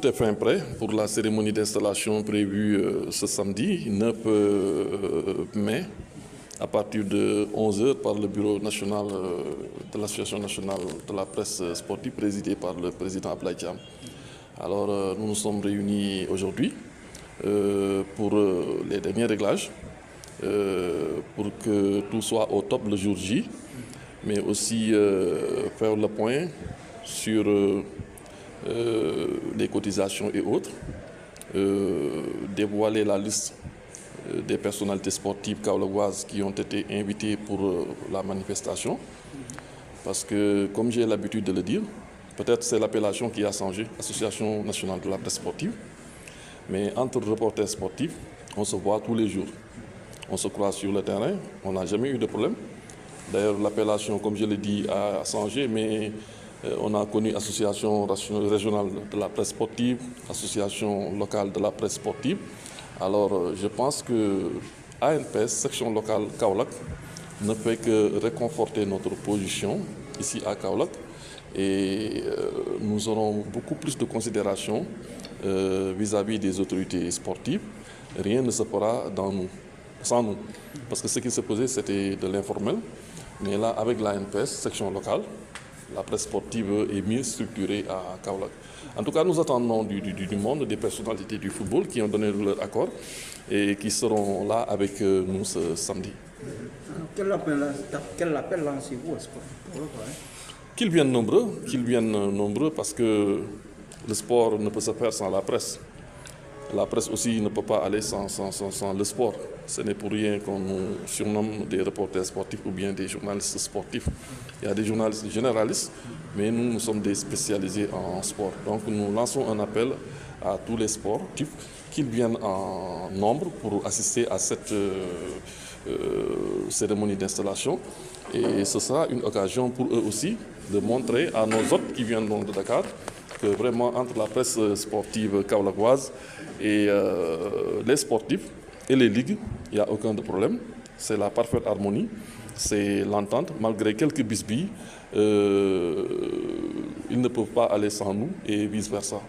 tout est fin prêt pour la cérémonie d'installation prévue ce samedi 9 mai à partir de 11 h par le bureau national de l'Association nationale de la presse sportive présidé par le président Ablaye Thiam. Alors nous nous sommes réunis aujourd'hui pour les derniers réglages, pour que tout soit au top le jour J, mais aussi faire le point sur les cotisations et autres, dévoiler la liste des personnalités sportives kaolackoises qui ont été invitées pour la manifestation. Parce que, comme j'ai l'habitude de le dire, peut-être c'est l'appellation qui a changé, Association nationale de la presse sportive, mais entre reporters sportifs, on se voit tous les jours. On se croise sur le terrain, on n'a jamais eu de problème. D'ailleurs, l'appellation, comme je l'ai dit, a changé, mais on a connu Association régionale de la presse sportive, Association locale de la presse sportive. Alors, je pense que ANPS, section locale Kaolack, ne fait que réconforter notre position ici à Kaolack et nous aurons beaucoup plus de considération vis-à-vis des autorités sportives. Rien ne se fera sans nous. Parce que ce qui se posait, c'était de l'informel. Mais là, avec l'ANPS, section locale, la presse sportive est mieux structurée à Kaolack. En tout cas, nous attendons du monde, des personnalités du football qui ont donné leur accord et qui seront là avec nous ce samedi. Quel appel lancez-vous au sport? Qu'ils viennent nombreux parce que le sport ne peut se faire sans la presse. La presse aussi ne peut pas aller sans le sport. Ce n'est pour rien qu'on nous surnomme des reporters sportifs ou bien des journalistes sportifs. Il y a des journalistes généralistes, mais nous sommes des spécialisés en sport. Donc nous lançons un appel à tous les sportifs qu'ils viennent en nombre pour assister à cette cérémonie d'installation. Et ce sera une occasion pour eux aussi de montrer à nos hôtes qui viendront de Dakar que vraiment entre la presse sportive kaolackoise et les sportifs et les ligues, il n'y a aucun problème. C'est la parfaite harmonie, c'est l'entente. Malgré quelques bisbilles, ils ne peuvent pas aller sans nous et vice-versa.